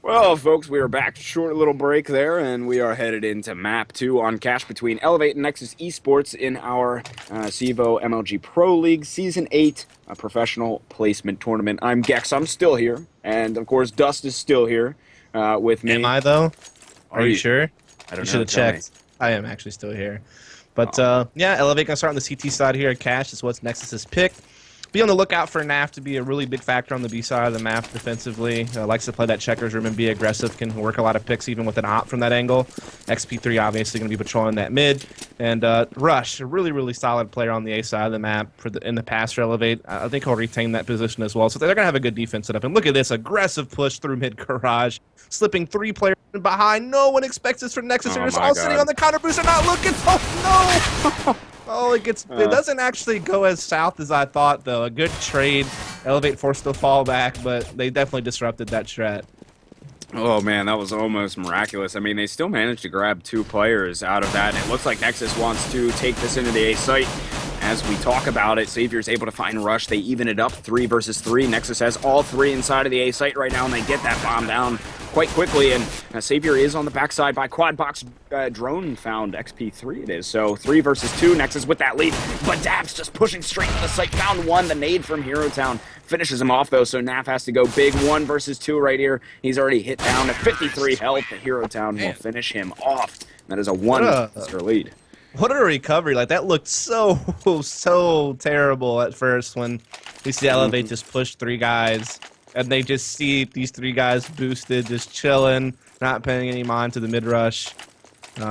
Well, folks, we are back. Short little break there, and we are headed into Map 2 on cash between eLevate and Nexus eSports in our CEVO MLG Pro League Season 8 Professional Placement Tournament. I'm Gecks. I'm still here, and of course, Dust is still here with me. Am I, though? Are you sure? I don't know. You should have checked. I am actually still here. But, yeah, eLevate going to start on the CT side here at cash. Is what Nexus has picked. Be on the lookout for NAF to be a really big factor on the B side of the map defensively. Likes to play that checkers room and be aggressive. Can work a lot of picks even with an op from that angle. XP3 obviously going to be patrolling that mid. And Rush, a really solid player on the A side of the map in the past for eLevate. I think he'll retain that position as well. So they're going to have a good defense set up. And look at this aggressive push through mid garage. Slipping 3 players behind. No one expects this from Nexus. They're just all sitting on the counter boost. They're not looking. Oh, no! Oh, it doesn't actually go as south as I thought, though. A good trade. eLevate forced to fall back, but they definitely disrupted that strat. Oh, man, that was almost miraculous. I mean, they still managed to grab 2 players out of that, and it looks like Nexus wants to take this into the A site. As we talk about it, Savior's able to find Rush. They even it up 3 versus 3. Nexus has all 3 inside of the A site right now, and they get that bomb down quite quickly. And Savior is on the backside by quad box drone found XP3 it is. So 3 versus 2, Nexus with that lead. But Daps just pushing straight to the site. Found 1. The nade from Hero Town finishes him off, though. So Naf has to go big 1 versus 2 right here. He's already hit down at 53 health. The Hero Town will finish him off. That is a 1 lead. What a recovery. Like, that looked so terrible at first when we see eLevate just push 3 guys, and they just see these 3 guys boosted, just chilling, not paying any mind to the mid-rush. If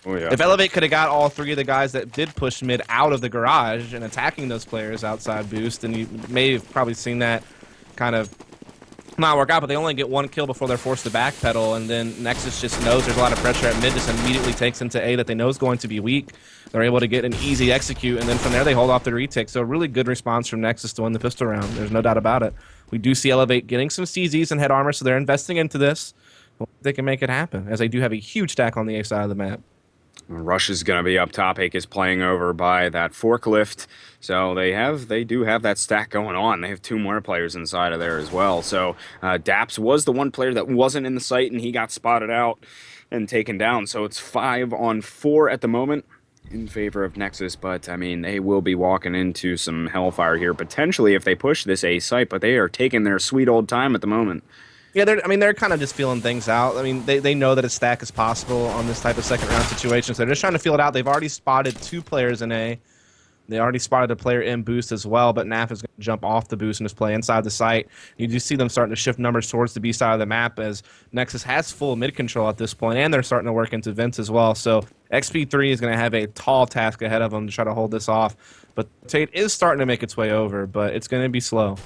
eLevate could have got all 3 of the guys that did push mid out of the garage and attacking those players outside boost, then you may have probably seen that kind of not work out, but they only get 1 kill before they're forced to backpedal, and then Nexus just knows there's a lot of pressure at mid, just immediately takes into A that they know is going to be weak. They're able to get an easy execute, and then from there they hold off the retake. So a really good response from Nexus to win the pistol round. There's no doubt about it. We do see eLevate getting some CZs and head armor, so they're investing into this. Well, they can make it happen, as they do have a huge stack on the A side of the map. Rush is going to be up top. Hake is playing over by that forklift. So they do have that stack going on. They have 2 more players inside of there as well. So Daps was the 1 player that wasn't in the site, and he got spotted out and taken down. So it's 5 on 4 at the moment in favor of Nexus. But, I mean, they will be walking into some hellfire here, potentially, if they push this A site. But they are taking their sweet old time at the moment. Yeah, they're kind of just feeling things out. I mean, they know that a stack is possible on this type of second round situation, so they're just trying to feel it out. They've already spotted 2 players in A. They already spotted a player in boost as well, but NAF is going to jump off the boost and just play inside the site. You do see them starting to shift numbers towards the B side of the map as Nexus has full mid control at this point, and they're starting to work into vents as well. So XP3 is going to have a tall task ahead of them to try to hold this off. But Tate is starting to make its way over, but it's going to be slow.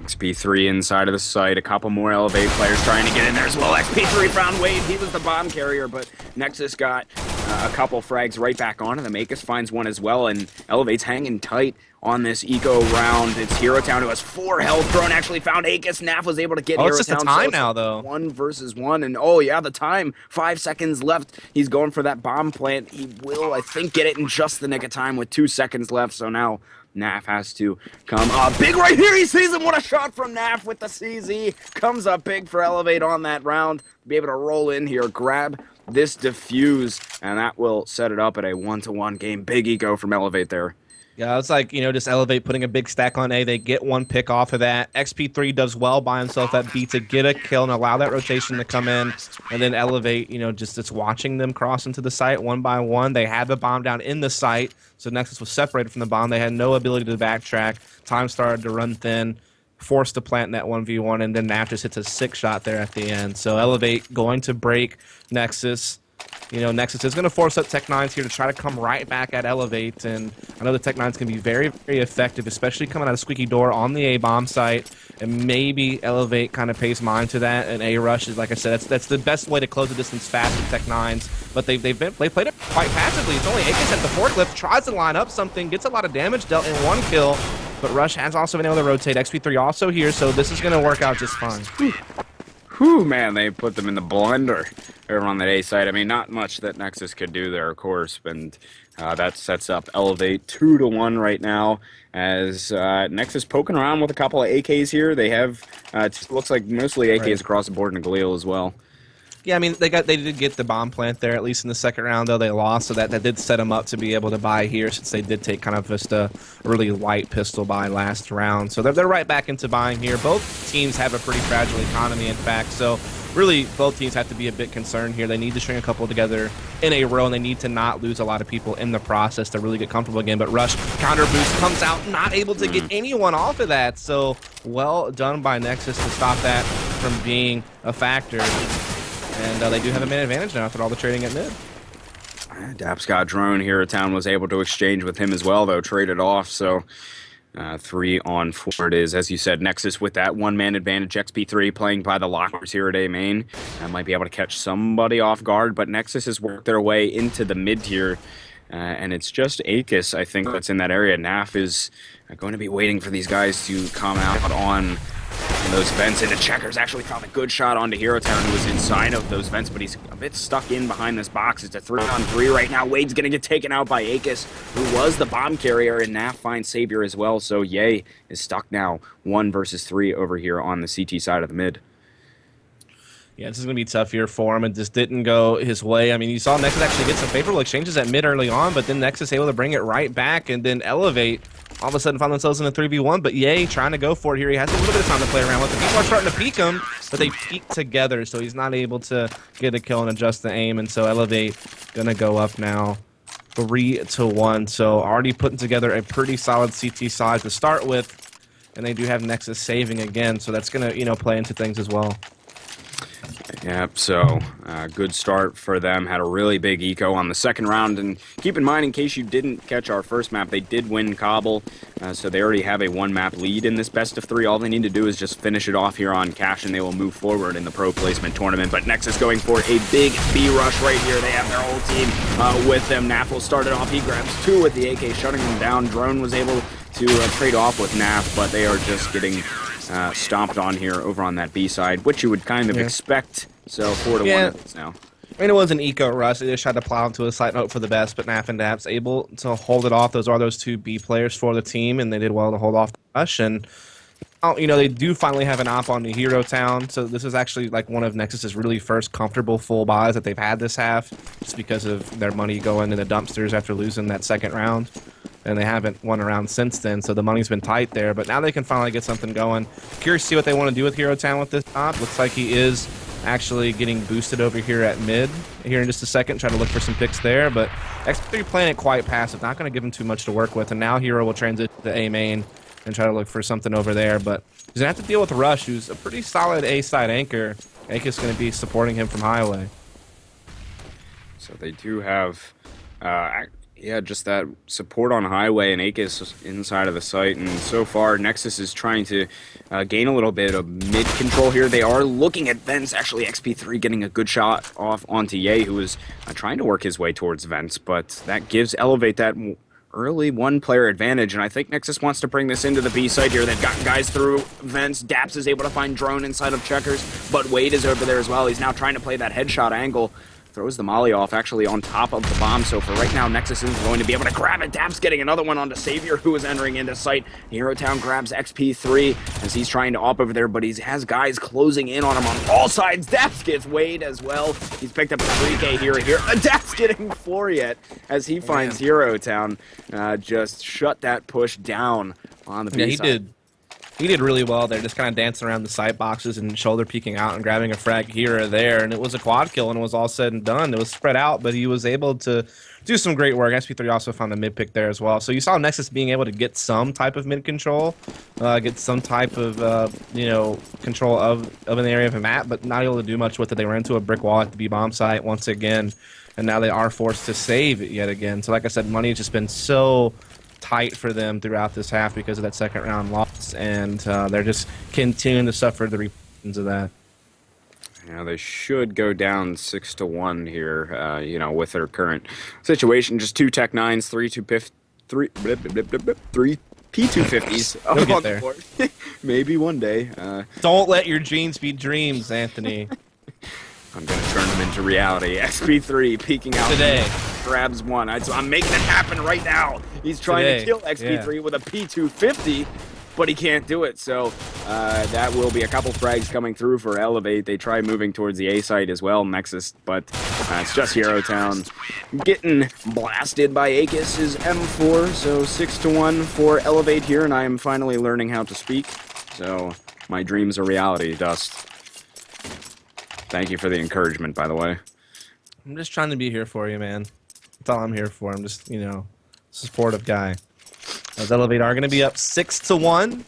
XP3 inside of the site. A couple more eLevate players trying to get in there as well. XP3 found Wade. He was the bomb carrier, but Nexus got a couple frags right back onto them. Akis finds 1 as well, and eLevate's hanging tight on this eco round. It's Hero Town who has 4 health. Drone actually found Akis. Naf was able to get Hero Town. It's just a time now, though. 1 versus 1, and oh yeah, the time. 5 seconds left. He's going for that bomb plant. He will, I think, get it in just the nick of time with 2 seconds left, so now Naf has to come up big right here. He sees him. What a shot from Naf with the CZ. Comes up big for eLevate on that round. Be able to roll in here, grab this defuse, and that will set it up at a 1-to-1 game. Big eco from eLevate there. Yeah, it's like, just eLevate putting a big stack on A. They get 1 pick off of that. XP3 does well by himself at B to get a kill and allow that rotation to come in. And then eLevate, just watching them cross into the site 1 by 1. They had the bomb down in the site, so Nexus was separated from the bomb. They had no ability to backtrack. Time started to run thin, forced to plant that 1v1, and then Naf just hits a 6 shot there at the end. So eLevate going to break Nexus. Nexus is going to force up Tech9s here to try to come right back at eLevate, and I know the Tech9s can be very, very effective, especially coming out of Squeaky Door on the A-bomb site, and maybe eLevate kind of pays mind to that, and A-Rush is, like I said, that's the best way to close the distance fast with Tech9s, but they played it quite passively. It's only Akis at the forklift, tries to line up something, gets a lot of damage dealt in 1 kill, but Rush has also been able to rotate. XP3 also here, so this is going to work out just fine. Whew, man, they put them in the blender over on that A side. I mean, not much that Nexus could do there, of course, and that sets up eLevate 2-1 right now. As Nexus poking around with a couple of AKs here. They have, it looks like mostly AKs Right. across the board, and Galil as well. Yeah, I mean they did get the bomb plant there at least in the second round, though they lost, so that did set them up to be able to buy here since they did take kind of just a really light pistol buy last round. So they're right back into buying here. Both teams have a pretty fragile economy, in fact. So really, both teams have to be a bit concerned here. They need to string a couple together in a row, and they need to not lose a lot of people in the process to really get comfortable again. But Rush counter boost comes out, not able to get anyone off of that. So well done by Nexus to stop that from being a factor. And they do have a man advantage now after all the trading at mid. Daps got drone here. Town was able to exchange with him as well, though, traded off. So 3-on-4 it is. As you said, Nexus with that one-man advantage. XP3 playing by the lockers here at A main. Might be able to catch somebody off guard, but Nexus has worked their way into the mid-tier. And it's just Akis, I think, that's in that area. Naf is going to be waiting for these guys to come out on those vents, and the Checkers actually found a good shot onto Hero Town, who was inside of those vents, but he's a bit stuck in behind this box. It's a 3-on-3 right now. Wade's gonna get taken out by Akis, who was the bomb carrier, and Naf finds Savior as well. So Ye is stuck now 1 versus 3 over here on the CT side of the mid. Yeah, this is going to be tough here for him. It just didn't go his way. I mean, you saw Nexus actually get some favorable exchanges at mid early on, but then Nexus able to bring it right back, and then eLevate all of a sudden found themselves in a 3v1, but Ye trying to go for it here. He has a little bit of time to play around with it. People are starting to peek him, but they peek together, so he's not able to get a kill and adjust the aim, and so eLevate going to go up now 3-1. So already putting together a pretty solid CT side to start with, and they do have Nexus saving again, so that's going to, play into things as well. Yep, so good start for them. Had a really big eco on the second round, and keep in mind, in case you didn't catch our first map, they did win Cobble, so they already have a 1-map lead in this best of 3. All they need to do is just finish it off here on Cash, and they will move forward in the Pro Placement Tournament. But Nexus going for a big B rush right here. They have their whole team with them. Naf will start it off. He grabs 2 with the AK, shutting them down. Drone was able to trade off with Naf, but they are just getting stomped on here over on that B side, which you would kind of expect. So 4-1 it is now. I mean, it was an eco rush. They just tried to plow into a slight note for the best, but Naf and Daps able to hold it off. Those are those 2 B players for the team, and they did well to hold off the rush. And they do finally have an op on the Hero Town, so this is actually like one of Nexus's really first comfortable full buys that they've had this half, just because of their money going in the dumpsters after losing that second round. And they haven't won a round since then, so the money's been tight there. But now they can finally get something going. Curious to see what they want to do with Hero Town with this op. Looks like he is actually getting boosted over here at mid here in just a second. Try to look for some picks there, but X3 playing it quite passive. Not going to give him too much to work with. And now Hero will transition to A main and try to look for something over there. But he's going to have to deal with Rush, who's a pretty solid A-side anchor. Akis going to be supporting him from Highway. So they do have... just that support on Highway and Akis inside of the site, and so far Nexus is trying to gain a little bit of mid control here. They are looking at vents. Actually, XP3 getting a good shot off onto Ye, who is trying to work his way towards vents, but that gives eLevate that early 1-player advantage, and I think Nexus wants to bring this into the B site here. They've gotten guys through vents. Daps is able to find Drone inside of Checkers, but Wade is over there as well. He's now trying to play that headshot angle. Throws the molly off actually on top of the bomb, so for right now Nexus is going to be able to grab it. Daps getting another one onto Savior, who is entering into sight. Hero Town grabs XP3 as he's trying to op over there, but he has guys closing in on him on all sides. Daps gets Wade as well. He's picked up a 3K here. Daps getting 4 yet as he finds Hero Town. Just shut that push down on the B side. He did really well there, just kind of dancing around the sight boxes and shoulder peeking out and grabbing a frag here or there, and it was a quad kill, and it was all said and done. It was spread out, but he was able to do some great work. SP3 also found a mid pick there as well. So you saw Nexus being able to get some type of mid control, get some type of control of an area of a map, but not able to do much with it. They ran into a brick wall at the B bomb site once again, and now they are forced to save it yet again. So like I said, money has just been so tight for them throughout this half because of that second round loss, and they're just continuing to suffer the repercussions of that. Yeah, they should go down 6-1 here, with their current situation. Just 2 Tech 9s, 3 2 piff, 3 P250s You'll up get on the there. board. Maybe one day. Don't let your dreams be dreams, Anthony. I'm going to turn them into reality. XP3 peeking out. Today. Grabs one. I'm making it happen right now. He's trying to kill XP3 with a P250, but he can't do it. So that will be a couple frags coming through for eLevate. They try moving towards the A site as well, Nexus, but it's just Hero Town getting blasted by Aegis' M4. So 6-1 for eLevate here, and I am finally learning how to speak. So my dreams are reality, Dust. Thank you for the encouragement, by the way. I'm just trying to be here for you, man. That's all I'm here for. I'm just, supportive guy. As eLevate are going to be up 6-1.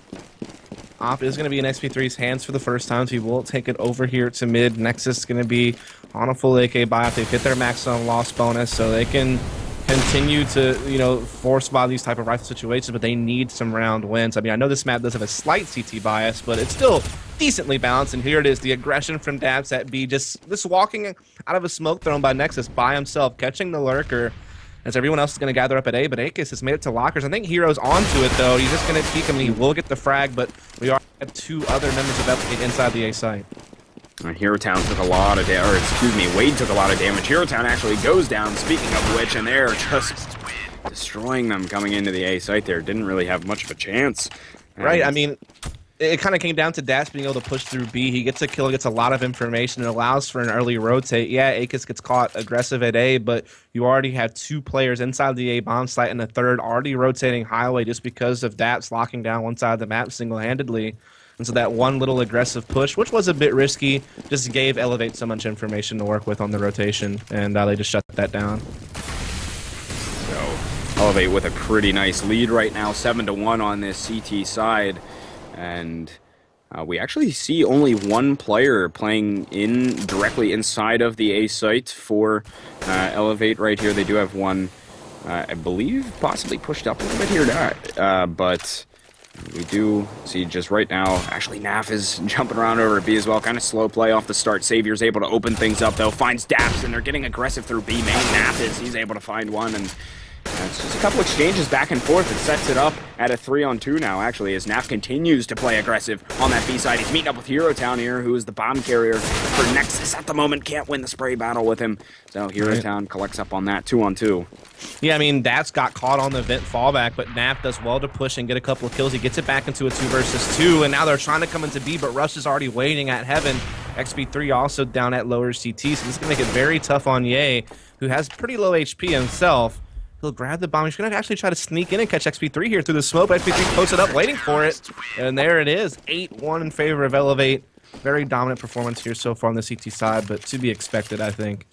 Op is going to be in XP3's hands for the first time, so he will take it over here to mid. Nexus is going to be on a full AK buyout. They've hit their maximum loss bonus, so they can continue to, force buy these type of rifle situations, but they need some round wins. I mean, I know this map does have a slight CT bias, but it's still decently balanced, and here it is, the aggression from Daps at B, just walking out of a smoke thrown by Nexus by himself, catching the lurker, as everyone else is going to gather up at A, but Aegis has made it to lockers. I think Hero's onto it, though. He's just going to peek him, and he will get the frag, but we are at 2 other members of eLevate inside the A site. Hero Town took a lot of damage, or excuse me, Wade took a lot of damage. Hero Town actually goes down, speaking of which, and they're just destroying them coming into the A site there. Didn't really have much of a chance. Right, I mean, it kind of came down to Dash being able to push through B. He gets a kill, gets a lot of information, and allows for an early rotate. Yeah, Aegis gets caught aggressive at A, but you already have 2 players inside the A bomb site and a third already rotating highway just because of Daps locking down one side of the map single-handedly. And so that one little aggressive push, which was a bit risky, just gave eLevate so much information to work with on the rotation, and they just shut that down. So eLevate with a pretty nice lead right now, 7-1 on this CT side. And we actually see only one player playing directly inside of the A site for eLevate right here. They do have one, I believe, possibly pushed up a little bit here, but we do see just right now, actually Naf is jumping around over at B as well. Kind of slow play off the start. Savior's able to open things up, though. Finds Daps, and they're getting aggressive through B main. He's able to find one, and it's just a couple exchanges back and forth. It sets it up at a 3-on-2 now, actually, as Naf continues to play aggressive on that B side. He's meeting up with Hero Town here, who is the bomb carrier for Nexus at the moment. Can't win the spray battle with him. So Hero Town collects up on that 2-on-2. Yeah, I mean, Daps got caught on the vent fallback, but Naf does well to push and get a couple of kills. He gets it back into a 2 versus 2, and now they're trying to come into B, but Rush is already waiting at Heaven. XP3 also down at lower CT, so this is going to make it very tough on Ye, who has pretty low HP himself. He'll grab the bomb. He's going to actually try to sneak in and catch XP3 here through the smoke. XP3 posted up, waiting for it. And there it is. 8-1 in favor of eLevate. Very dominant performance here so far on the CT side, but to be expected, I think.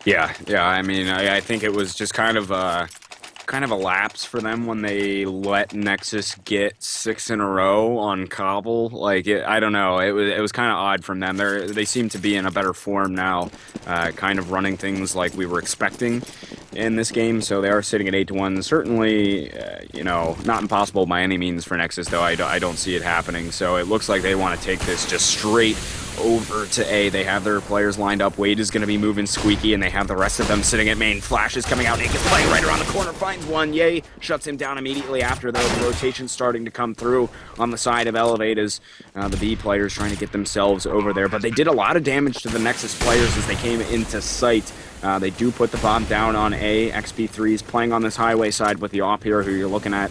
Yeah. I mean, I think it was just kind of a lapse for them when they let Nexus get 6 in a row on Cobble. Like, I don't know. It was kind of odd from them. They seem to be in a better form now, kind of running things like we were expecting in this game. So they are sitting at 8-1. Certainly, not impossible by any means for Nexus, though. I don't see it happening. So it looks like they want to take this just straight over to A. They have their players lined up. Wade is going to be moving Squeaky, and they have the rest of them sitting at main. Flash is coming out. Nick is playing right around the corner, finds one. Ye shuts him down immediately after, though. The rotation's starting to come through on the side of eLevate as the B players trying to get themselves over there. But they did a lot of damage to the Nexus players as they came into sight. They do put the bomb down on A. XP3 is playing on this highway side with the op here, who you're looking at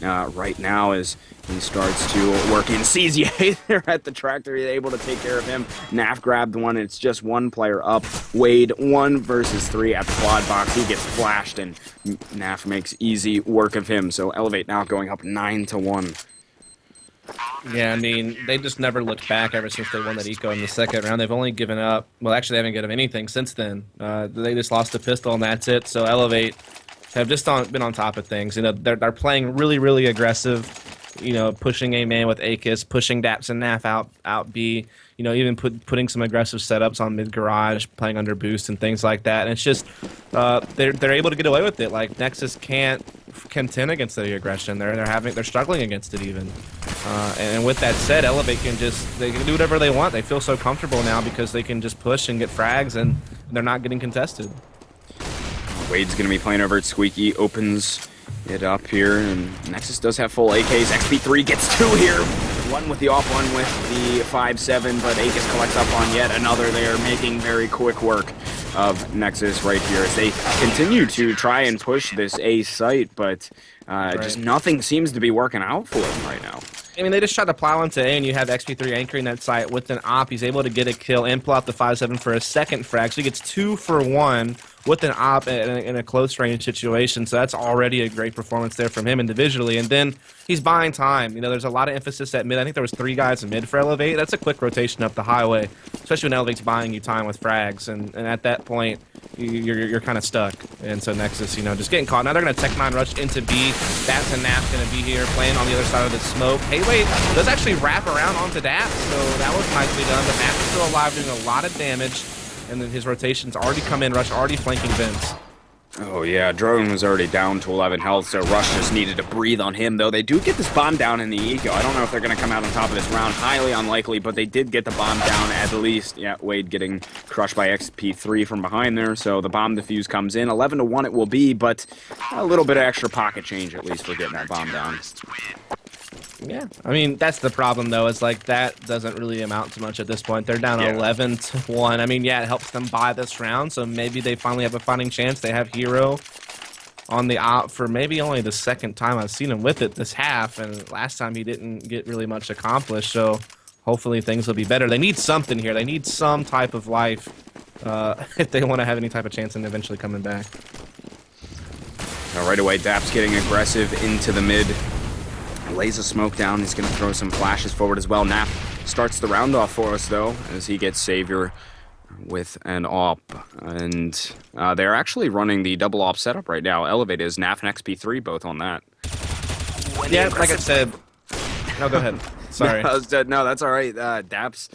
right now as he starts to work in. Sees Ye there at the tractor. He's able to take care of him. Naf grabbed one. It's just one player up. Wade 1 versus 3 at the quad box. He gets flashed, and Naf makes easy work of him. So eLevate now going up 9-1. Yeah, I mean, they just never looked back ever since they won that eco in the second round. They've only given up, well, actually, they haven't given up anything since then. They just lost the pistol, and that's it. So eLevate have just been on top of things. They're playing really, really aggressive. Pushing A man with Aegis, pushing Daps and Naf out B. Even putting some aggressive setups on mid garage, playing under boost and things like that. And it's just they're able to get away with it. Like Nexus can't contend against the aggression. They're struggling against it even. And with that said, eLevate they can do whatever they want. They feel so comfortable now because they can just push and get frags, and they're not getting contested. Wade's going to be playing over at Squeaky, opens it up here, and Nexus does have full AKs. XP3 gets 2 here. One with the off, one with the 5-7, but Aegis collects up on yet another there, making very quick work of Nexus right here as they continue to try and push this A site, but just nothing seems to be working out for them right now. I mean, they just tried to plow into A, and you have XP3 anchoring that site with an op. He's able to get a kill and pull out the 5-7 for a second frag, so he gets 2 for 1 with an op in a close range situation, so that's already a great performance there from him individually. And then he's buying time. You know, there's a lot of emphasis at mid. I think there was 3 guys in mid for eLevate. That's a quick rotation up the highway, especially when eLevate's buying you time with frags, and at that point, you're kind of stuck. And so Nexus, you know, just getting caught. Now they're going to Tech 9 rush into B. That's a Nap going to be here, playing on the other side of the smoke. Hayway does actually wrap around onto Daps, so that was nicely done. But Nap is still alive, doing a lot of damage. And then his rotations already come in, Rush already flanking Vince. Oh yeah, Drone was already down to 11 health, so Rush just needed to breathe on him, though. They do get this bomb down in the Ego. I don't know if they're going to come out on top of this round. Highly unlikely, but they did get the bomb down at least. Yeah, Wade getting crushed by XP3 from behind there, so the bomb defuse comes in. 11-1 it will be, but a little bit of extra pocket change at least for getting that bomb down. Yeah, I mean, that's the problem, though, is like that doesn't really amount to much at this point. They're down 11-1. I mean, yeah, it helps them buy this round, so maybe they finally have a fighting chance. They have Hero on the op for maybe only the second time I've seen him with it this half, and last time he didn't get really much accomplished, so hopefully things will be better. They need something here. They need some type of life if they want to have any type of chance in eventually coming back. Now, right away, Daps getting aggressive into the mid. Lays a smoke down. He's going to throw some flashes forward as well. Nap starts the round off for us, though, as he gets Savior with an op. And they're actually running the double op setup right now. eLevate is Naf and XP3 both on that. Yeah, like I said. No, go ahead. Sorry. No, that's all right. Daps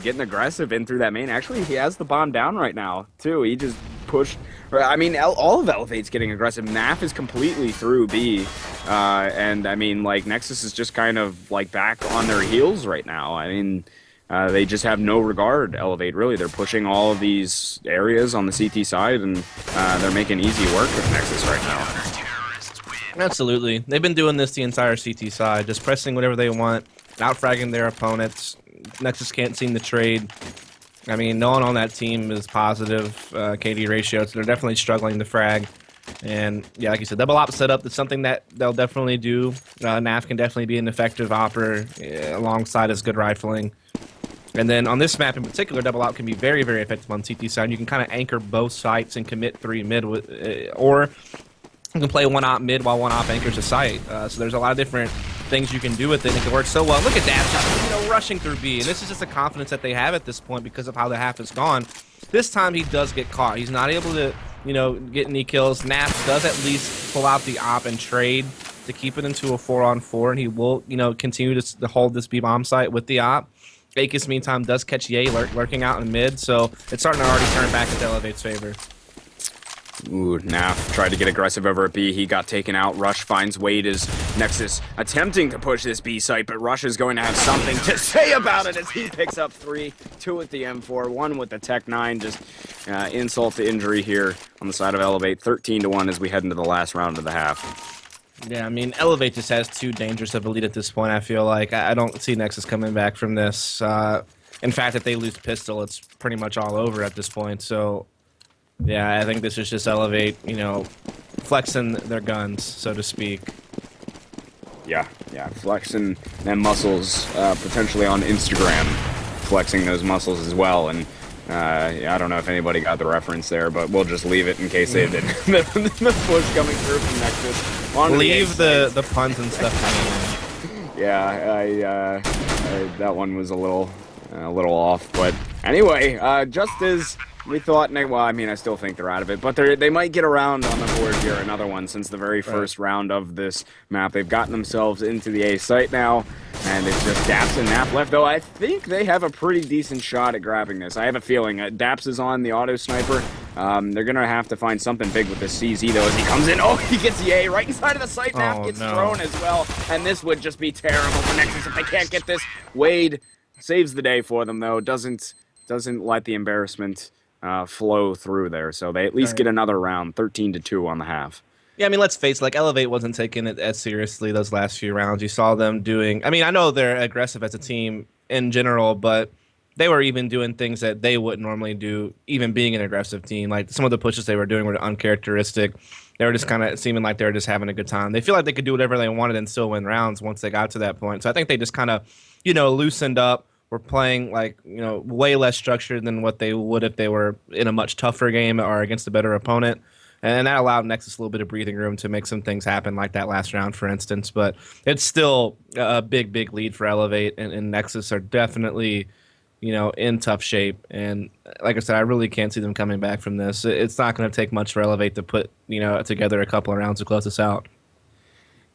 getting aggressive in through that main. Actually, he has the bomb down right now, too. He just pushed. I mean, all of eLevate's getting aggressive. Naf is completely through B. And, I mean, like, Nexus is just kind of, like, back on their heels right now. I mean, they just have no regard, eLevate, really. They're pushing all of these areas on the CT side, and they're making easy work with Nexus right now. Absolutely. They've been doing this the entire CT side, just pressing whatever they want, out-fragging their opponents. Nexus can't seem to trade. I mean, no one on that team is positive KD ratio, so they're definitely struggling to frag. And, yeah, like you said, double op setup is something that they'll definitely do. Naf can definitely be an effective opper alongside his good rifling. And then on this map in particular, double op can be very, very effective on CT side. You can kind of anchor both sites and commit 3 mid, or you can play 1 op mid while 1 op anchors a site. So there's a lot of different things you can do with it, and it can work so well. Look at that, just, rushing through B. And this is just the confidence that they have at this point because of how the half has gone. This time he does get caught. He's not able to, get any kills. Naps does at least pull out the op and trade to keep it into a 4-on-4, and he will, continue to hold this B-bomb site with the op. Akis, meantime, does catch Ye lurking out in mid, so it's starting to already turn back into eLevate's favor. Ooh, Naf tried to get aggressive over at B. He got taken out. Rush finds Wade as Nexus attempting to push this B site, but Rush is going to have something to say about it as he picks up 3, 2 with the M4, 1 with the Tech 9. Just insult to injury here on the side of eLevate. 13-1 as we head into the last round of the half. Yeah, I mean, eLevate just has too dangerous of a lead at this point, I feel like. I don't see Nexus coming back from this. In fact, if they lose pistol, it's pretty much all over at this point, so... Yeah, I think this is just eLevate, flexing their guns, so to speak. Yeah, flexing them muscles, potentially on Instagram, flexing those muscles as well. And I don't know if anybody got the reference there, but we'll just leave it in case they did. The push coming through from Nexus. Leave the puns and stuff to me. Yeah, that one was a little off, but anyway, just as we thought, well, I mean, I still think they're out of it, but they might get around on the board here, another one, since the very first round of this map. They've gotten themselves into the A site now, and it's just Daps and Nap left, though I think they have a pretty decent shot at grabbing this. I have a feeling Daps is on the auto sniper. They're going to have to find something big with this CZ, though, as he comes in. Oh, he gets the A right inside of the site. Nap gets thrown as well, and this would just be terrible for Nexus if they can't get this. Wade saves the day for them, though, doesn't let the embarrassment flow through there, so they at least get another round. 13-2 on the half. Yeah, I mean, let's face it, like, eLevate wasn't taking it as seriously those last few rounds. You saw them doing, I mean, I know they're aggressive as a team in general, but they were even doing things that they wouldn't normally do, even being an aggressive team. Like, some of the pushes they were doing were uncharacteristic. They were just kind of seeming like they were just having a good time. They feel like they could do whatever they wanted and still win rounds once they got to that point. So I think they just kind of, loosened up. Were playing, like, way less structured than what they would if they were in a much tougher game or against a better opponent. And that allowed Nexus a little bit of breathing room to make some things happen, like that last round, for instance. But it's still a big, big lead for eLevate, and Nexus are definitely, in tough shape. And like I said, I really can't see them coming back from this. It's not going to take much for eLevate to put, together a couple of rounds to close us out.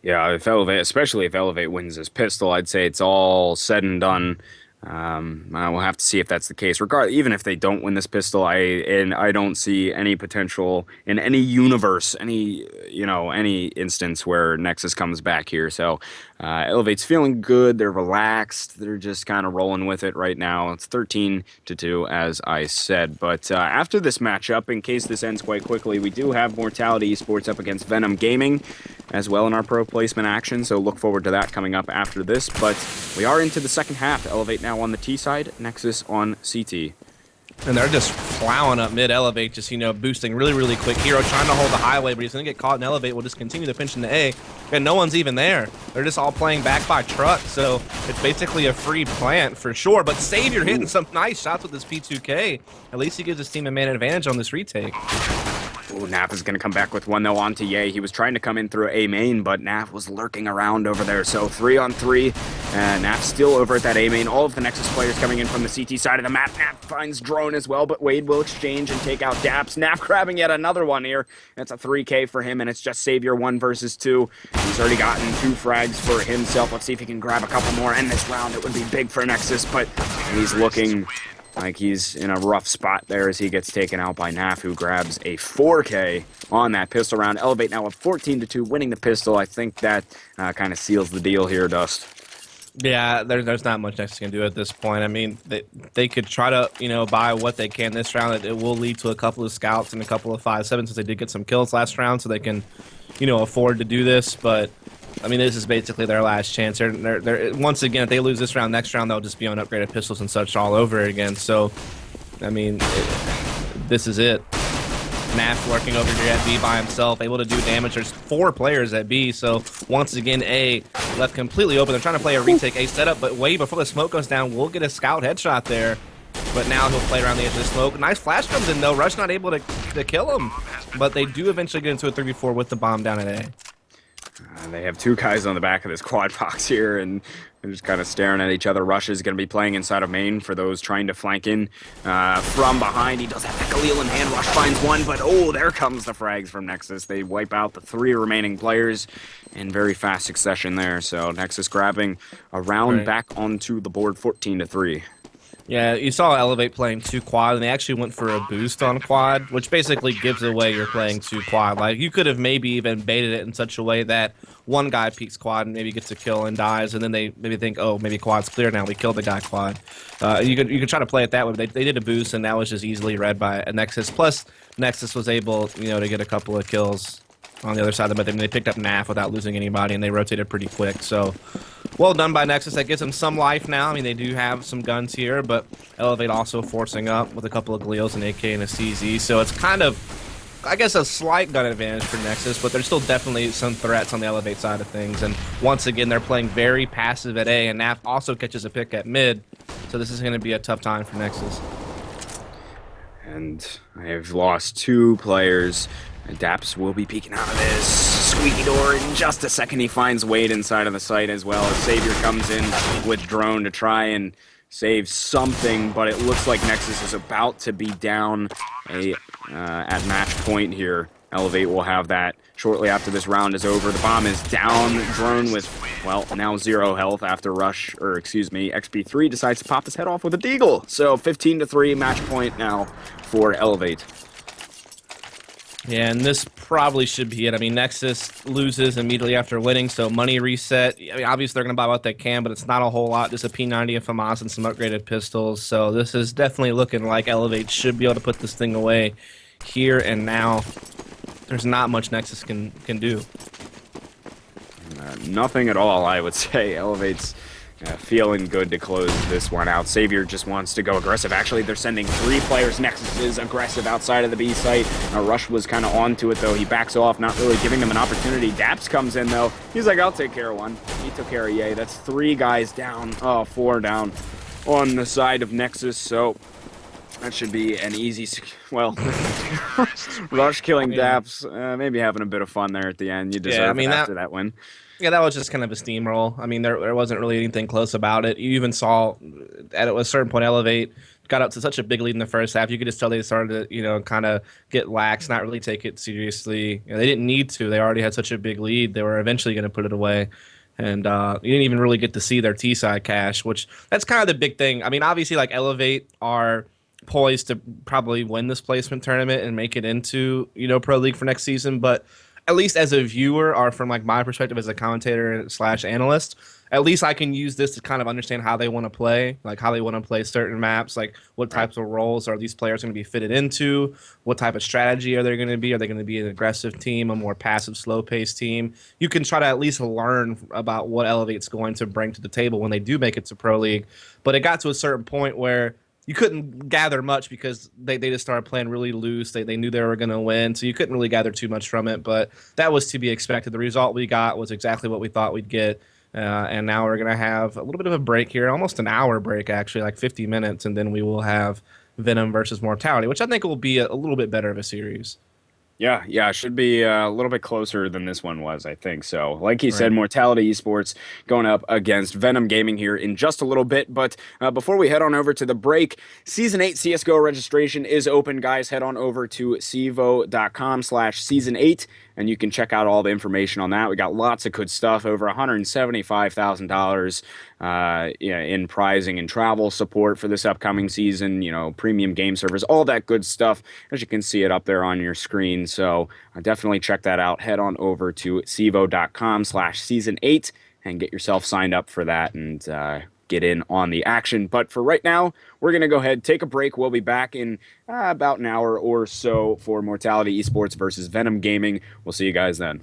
Yeah, especially if eLevate wins this pistol, I'd say it's all said and done. We'll have to see if that's the case. Even if they don't win this pistol, I don't see any potential in any universe, any instance where Nexus comes back here. So eLevate's feeling good. They're relaxed. They're just kind of rolling with it right now. It's 13-2, as I said. But after this matchup, in case this ends quite quickly, we do have Mortality Esports up against Venom Gaming as well in our pro placement action. So look forward to that coming up after this. But we are into the second half. eLevate now on the T side, Nexus on CT. And they're just plowing up mid eLevate, just, boosting really, really quick. Hero trying to hold the highway, but he's going to get caught in eLevate. We'll just continue to pinch into A, and no one's even there. They're just all playing back by truck, so it's basically a free plant for sure. But Savior hitting some nice shots with this P2K. At least he gives his team a man advantage on this retake. Ooh, Naf is going to come back with one, though, onto Ye. He was trying to come in through A main, but Naf was lurking around over there. So 3-on-3, and Naf still over at that A main. All of the Nexus players coming in from the CT side of the map. Naf finds Drone as well, but Wade will exchange and take out Daps. Naf grabbing yet another one here. That's a 3K for him, and it's just Savior 1 versus 2. He's already gotten 2 frags for himself. Let's see if he can grab a couple more end this round. It would be big for Nexus, but he's looking like he's in a rough spot there as he gets taken out by Naf, who grabs a 4K on that pistol round. eLevate now with 14-2, winning the pistol. I think that kind of seals the deal here, Dust. Yeah, there's not much Nexus can do at this point. I mean, they could try to, buy what they can this round. It will lead to a couple of scouts and a couple of 5-7, since they did get some kills last round, so they can, afford to do this. But I mean, this is basically their last chance. They're once again, if they lose this round, next round they'll just be on upgraded pistols and such all over again. So, I mean, this is it. Naf working over here at B by himself, able to do damage. There's 4 players at B, so once again, A left completely open. They're trying to play a retake A setup, but way before the smoke goes down, we'll get a scout headshot there. But now he'll play around the edge of the smoke. Nice flash comes in, though. Rush not able to kill him, but they do eventually get into a 3v4 with the bomb down at A. They have 2 guys on the back of this quad box here, and they're just kind of staring at each other. Rush is going to be playing inside of main for those trying to flank in from behind. He does have that Khalil in hand. Rush finds one, but oh, there comes the frags from Nexus. They wipe out the 3 remaining players in very fast succession there. So Nexus grabbing a round back onto the board, 14-3. Yeah, you saw eLevate playing 2 quad, and they actually went for a boost on quad, which basically gives away you're playing 2 quad. Like, you could have maybe even baited it in such a way that one guy peeks quad and maybe gets a kill and dies, and then they maybe think, oh, maybe quad's clear now, we killed the guy quad. You could try to play it that way, but they did a boost, and that was just easily read by a Nexus. Plus, Nexus was able, to get a couple of kills on the other side of the map. They picked up Naf without losing anybody, and they rotated pretty quick. So, well done by Nexus. That gives them some life now. I mean, they do have some guns here, but eLevate also forcing up with a couple of Gleals, an AK, and a CZ. So it's kind of, I guess, a slight gun advantage for Nexus, but there's still definitely some threats on the eLevate side of things. And once again, they're playing very passive at A, and Naf also catches a pick at mid. So this is going to be a tough time for Nexus. And I've lost 2 players. Daps will be peeking out of this squeaky door in just a second. He finds Wade inside of the site as well as Savior comes in with Drone to try and save something, but it looks like Nexus is about to be down at match point here. eLevate will have that shortly after this round is over. The bomb is down. Drone with, well, now 0 health after XP3 decides to pop his head off with a deagle. So 15-3 match point now for eLevate. Yeah, and this probably should be it. I mean, Nexus loses immediately after winning, so money reset. I mean, obviously they're going to buy what they can, but it's not a whole lot. Just a P90 and FAMAS and some upgraded pistols. So this is definitely looking like eLevate should be able to put this thing away here and now. there's not much Nexus can do. Nothing at all, I would say. eLevate's feeling good to close this one out. Savior just wants to go aggressive. Actually, they're sending 3 players. Nexus is aggressive outside of the B site. Rush was kind of onto it, though. He backs off, not really giving them an opportunity. Daps comes in, though. He's like, I'll take care of one. He took care of Ye. That's 3 guys down. Oh, 4 down on the side of Nexus, so that should be an easy... Well, Rush killing Daps, maybe having a bit of fun there at the end. You deserve it after that win. Yeah, that was just kind of a steamroll. I mean, there wasn't really anything close about it. You even saw at a certain point, eLevate got up to such a big lead in the first half. You could just tell they started to, kind of get lax, not really take it seriously. They didn't need to. They already had such a big lead. They were eventually going to put it away. And you didn't even really get to see their T-side cash, which that's kind of the big thing. I mean, obviously, like, eLevate are poised to probably win this placement tournament and make it into, Pro League for next season, but at least as a viewer, or from like my perspective as a commentator / analyst, at least I can use this to kind of understand how they want to play, like how they want to play certain maps, like what types of roles are these players going to be fitted into, what type of strategy are they going to be? Are they going to be an aggressive team, a more passive, slow-paced team? You can try to at least learn about what eLevate's going to bring to the table when they do make it to Pro League. But it got to a certain point where you couldn't gather much because they just started playing really loose. They knew they were going to win, so you couldn't really gather too much from it. But that was to be expected. The result we got was exactly what we thought we'd get. And now we're going to have a little bit of a break here, almost an hour break, actually, like 50 minutes. And then we will have Venom versus Mortality, which I think will be a little bit better of a series. Yeah, it should be a little bit closer than this one was, I think. So, like he said, Mortality Esports going up against Venom Gaming here in just a little bit. But before we head on over to the break, Season 8 CSGO registration is open, guys. Head on over to CEVO.com/Season 8, and you can check out all the information on that. We got lots of good stuff, over $175,000 in prizing and travel support for this upcoming season, premium game servers, all that good stuff. As you can see it up there on your screen. So definitely check that out. Head on over to CEVO.com/Season 8 and get yourself signed up for that and get in on the action. But for right now, we're going to go ahead, take a break. We'll be back in about an hour or so for Mortality Esports versus Venom Gaming. We'll see you guys then.